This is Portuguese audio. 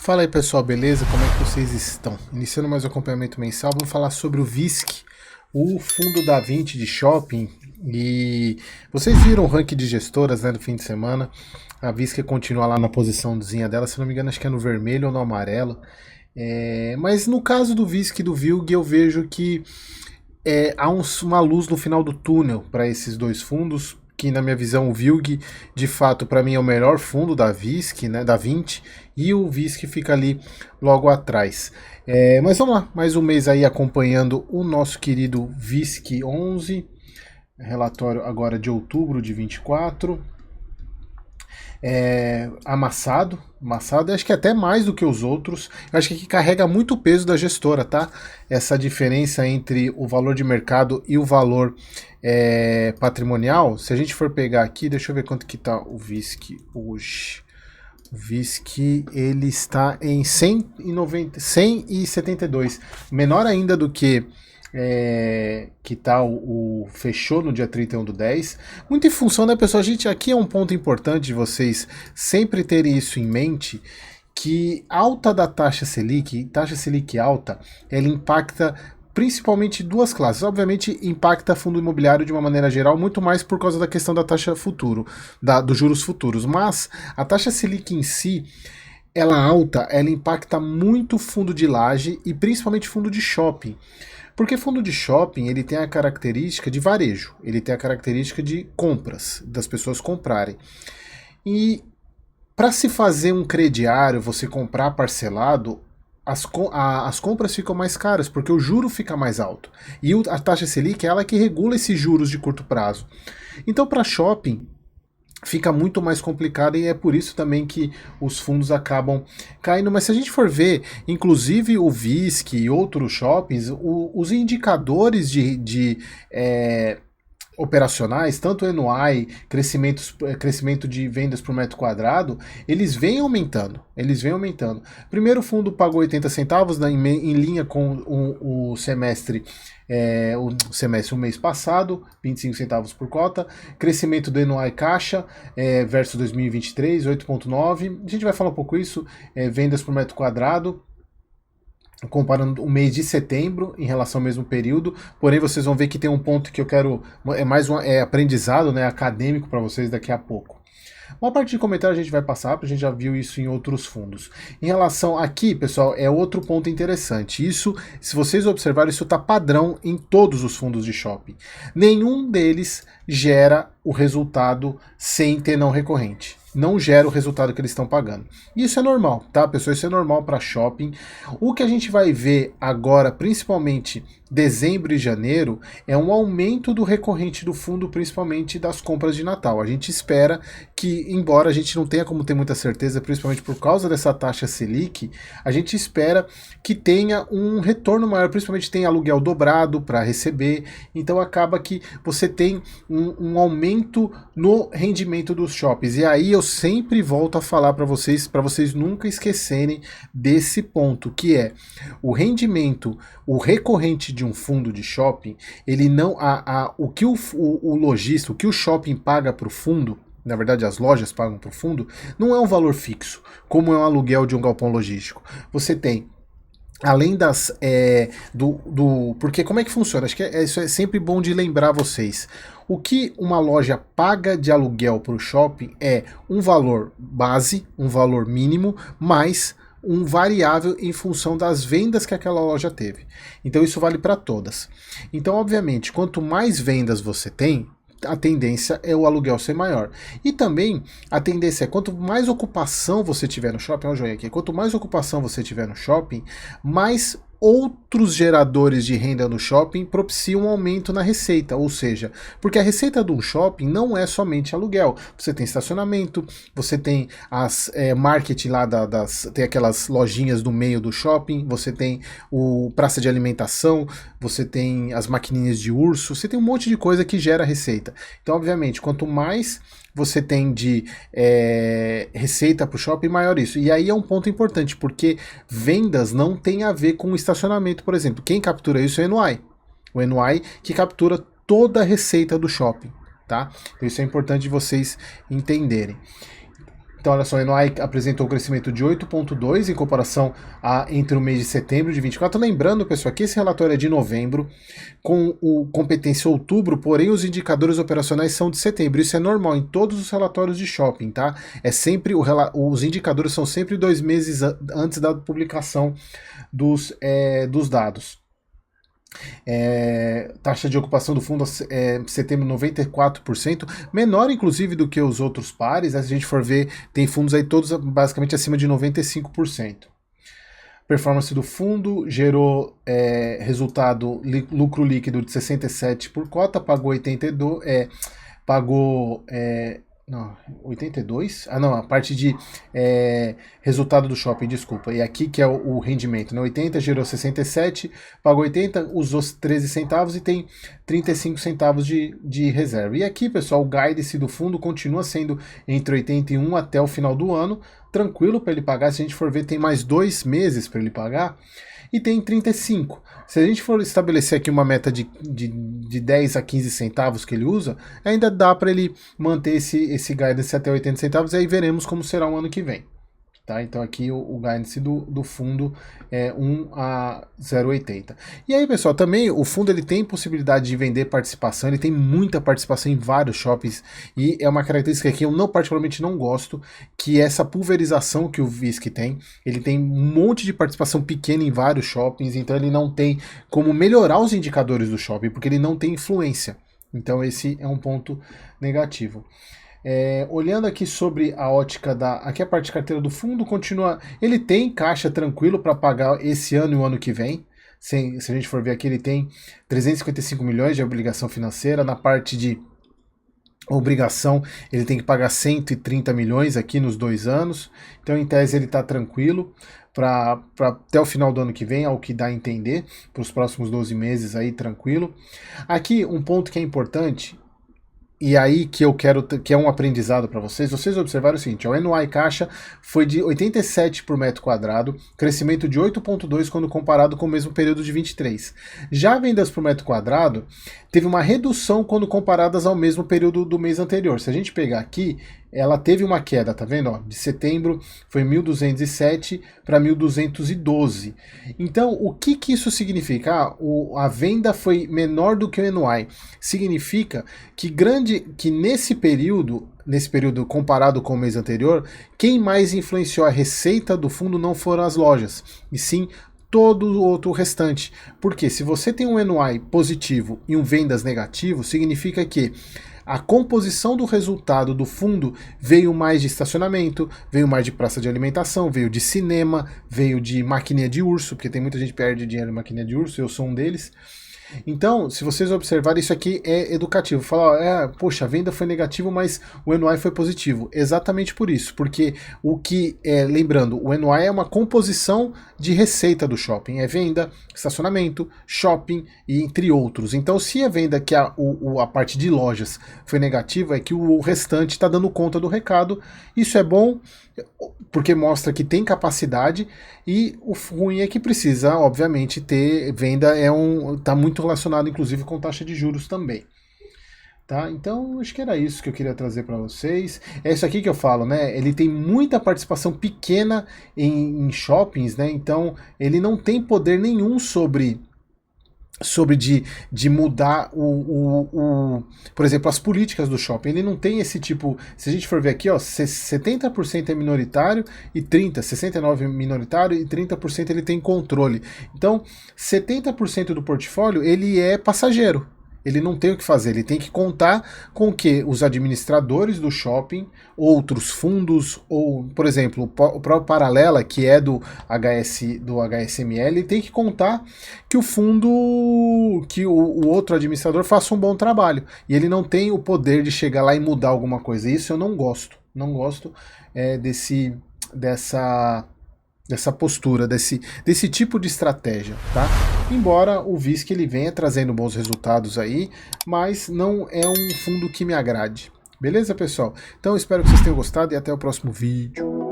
Fala aí pessoal, beleza? Como é que vocês estão? Iniciando mais um acompanhamento mensal, vamos falar sobre o VISC, o fundo da 20 de shopping. E vocês viram o ranking de gestoras, né, do fim de semana. A VISC continua lá na posiçãozinha dela, se não me engano acho que é no vermelho ou no amarelo. Mas no caso do VISC e do VILG eu vejo que há uma luz no final do túnel para esses dois fundos, que na minha visão o VILG, de fato, para mim é o melhor fundo da VISC, né, da 20, e o VISC fica ali logo atrás. Mas vamos lá, mais um mês aí acompanhando o nosso querido VISC 11, relatório agora de outubro de 24. Amassado, acho que até mais do que os outros. Eu acho que aqui carrega muito o peso da gestora, tá? Essa diferença entre o valor de mercado e o valor patrimonial. Se a gente for pegar aqui, deixa eu ver quanto que tá o VISC hoje. O VISC ele está em 172, menor ainda do que tal o fechou no dia 31/10, muito em função da pessoa. Gente, aqui é um ponto importante de vocês sempre terem isso em mente, que alta da taxa Selic alta, ela impacta principalmente duas classes. Obviamente impacta fundo imobiliário de uma maneira geral, muito mais por causa da questão da taxa futuro, dos juros futuros, mas a taxa Selic em si, ela alta, ela impacta muito fundo de laje e principalmente fundo de shopping. Porque fundo de shopping, ele tem a característica de varejo, ele tem a característica de compras, das pessoas comprarem. E para se fazer um crediário, você comprar parcelado, as compras ficam mais caras, porque o juro fica mais alto. E a taxa Selic é ela que regula esses juros de curto prazo. Então, para shopping, fica muito mais complicado e é por isso também que os fundos acabam caindo. Mas se a gente for ver, inclusive o VISC e outros shoppings, os indicadores de operacionais, tanto o NOI, crescimento de vendas por metro quadrado, eles vêm aumentando. Primeiro o fundo pagou 80 centavos em linha com o semestre, o mês passado, 25 centavos por cota. Crescimento do NOI caixa versus 2023, 8,9. A gente vai falar um pouco isso, vendas por metro quadrado, comparando o mês de setembro em relação ao mesmo período. Porém vocês vão ver que tem um ponto que eu quero, aprendizado, né, acadêmico para vocês daqui a pouco. Uma parte de comentário a gente vai passar, porque a gente já viu isso em outros fundos. Em relação aqui, pessoal, é outro ponto interessante. Isso, se vocês observarem, isso está padrão em todos os fundos de shopping. Nenhum deles gera o resultado sem ter não recorrente. Não gera o resultado que eles estão pagando. Isso é normal, tá, pessoal? Isso é normal para shopping. O que a gente vai ver agora, principalmente dezembro e janeiro, é um aumento do recorrente do fundo, principalmente das compras de Natal. A gente espera que, embora a gente não tenha como ter muita certeza, principalmente por causa dessa taxa Selic, a gente espera que tenha um retorno maior, principalmente tem aluguel dobrado para receber, então acaba que você tem um aumento no rendimento dos shoppings. E aí eu sempre volto a falar para vocês nunca esquecerem desse ponto, que é o rendimento, o recorrente de um fundo de shopping, ele não o que o lojista, o que o shopping paga para o fundo, na verdade as lojas pagam para o fundo, não é um valor fixo, como é um aluguel de um galpão logístico. Você tem, além das porque como é que funciona? Acho que isso é sempre bom de lembrar vocês. O que uma loja paga de aluguel para o shopping é um valor base, um valor mínimo, mais um variável em função das vendas que aquela loja teve. Então isso vale para todas. Então, obviamente, quanto mais vendas você tem, a tendência é o aluguel ser maior. E também a tendência é quanto mais ocupação você tiver no shopping, olha o joinha aqui, quanto mais ocupação você tiver no shopping, mais outros geradores de renda no shopping propiciam um aumento na receita, ou seja, porque a receita de um shopping não é somente aluguel, você tem estacionamento, você tem as marketing lá tem aquelas lojinhas do meio do shopping, você tem o praça de alimentação, você tem as maquininhas de urso, você tem um monte de coisa que gera receita. Então, obviamente, quanto mais você tem de receita para o shopping, maior isso. E aí é um ponto importante, porque vendas não tem a ver com estacionamento, por exemplo. Quem captura isso é o NOI. O NOI que captura toda a receita do shopping, tá? Então isso é importante vocês entenderem. Então, olha só, o NOI apresentou um crescimento de 8,2 em comparação entre o mês de setembro de 24. Lembrando, pessoal, que esse relatório é de novembro, com o competência outubro, porém os indicadores operacionais são de setembro. Isso é normal em todos os relatórios de shopping, tá? É sempre os indicadores são sempre 2 meses antes da publicação dos dados. Taxa de ocupação do fundo setembro 94%, menor inclusive do que os outros pares, né? Se a gente for ver, tem fundos aí todos basicamente acima de 95%. Performance do fundo gerou resultado, lucro líquido de 67 por cota, pagou 82, não, 82? Ah, não, a parte de resultado do shopping, desculpa. E aqui que é o rendimento, né? 80 gerou 67, pagou 80, usou 13 centavos e tem 35 centavos de reserva. E aqui, pessoal, o guidance do fundo continua sendo entre 81 até o final do ano, tranquilo para ele pagar. Se a gente for ver, tem mais 2 meses para ele pagar. E tem 35. Se a gente for estabelecer aqui uma meta de 10 a 15 centavos que ele usa, ainda dá para ele manter esse guidance até 80 centavos, e aí veremos como será o ano que vem. Tá? Então aqui o guidance do fundo é 1 a 0,80. E aí, pessoal, também o fundo ele tem possibilidade de vender participação, ele tem muita participação em vários shoppings, e é uma característica que eu particularmente não gosto, que é essa pulverização que o VISC tem. Ele tem um monte de participação pequena em vários shoppings, então ele não tem como melhorar os indicadores do shopping, porque ele não tem influência. Então esse é um ponto negativo. Olhando aqui sobre a ótica aqui a parte de carteira do fundo continua, ele tem caixa tranquilo para pagar esse ano e o ano que vem. Se a gente for ver aqui, ele tem 355 milhões de obrigação financeira. Na parte de obrigação, ele tem que pagar 130 milhões aqui nos 2 anos. Então, em tese, ele está tranquilo para até o final do ano que vem, ao que dá a entender, para os próximos 12 meses aí, tranquilo. Aqui, um ponto que é importante, e aí que eu quero, que é um aprendizado para vocês observaram o seguinte: o NOI caixa foi de 87 por metro quadrado, crescimento de 8,2 quando comparado com o mesmo período de 23. Já vendas por metro quadrado teve uma redução quando comparadas ao mesmo período do mês anterior. Se a gente pegar aqui, ela teve uma queda, tá vendo? Ó, de setembro foi 1.207 para 1.212. Então, o que isso significa? A venda foi menor do que o NOI. Significa que nesse período comparado com o mês anterior, quem mais influenciou a receita do fundo não foram as lojas, e sim todo o outro restante. Porque se você tem um NOI positivo e um vendas negativo, significa que a composição do resultado do fundo veio mais de estacionamento, veio mais de praça de alimentação, veio de cinema, veio de maquininha de urso, porque tem muita gente que perde dinheiro em maquininha de urso, eu sou um deles. Então, se vocês observarem, isso aqui é educativo. Falar, poxa, a venda foi negativa, mas o NOI foi positivo. Exatamente por isso, porque lembrando, o NOI é uma composição de receita do shopping. É venda, estacionamento, shopping e entre outros. Então, se a venda, que a parte de lojas foi negativa, é que o restante está dando conta do recado. Isso é bom, porque mostra que tem capacidade, e o ruim é que precisa, obviamente, ter venda, está muito relacionado, inclusive, com taxa de juros também. Tá? Então, acho que era isso que eu queria trazer para vocês. É isso aqui que eu falo, né? Ele tem muita participação pequena em shoppings, né? Então, ele não tem poder nenhum sobre de mudar por exemplo, as políticas do shopping. Ele não tem esse tipo. Se a gente for ver aqui, ó, 70% é minoritário e 69% minoritário e 30% ele tem controle. Então, 70% do portfólio ele é passageiro. Ele não tem o que fazer, ele tem que contar com que os administradores do shopping, outros fundos, ou, por exemplo, o próprio Paralela, que é do HSML, ele tem que contar que o fundo, que o outro administrador faça um bom trabalho. E ele não tem o poder de chegar lá e mudar alguma coisa. Isso eu não gosto. Não gosto dessa postura, desse tipo de estratégia, tá? Embora o VISC ele venha trazendo bons resultados aí, mas não é um fundo que me agrade. Beleza, pessoal? Então espero que vocês tenham gostado e até o próximo vídeo.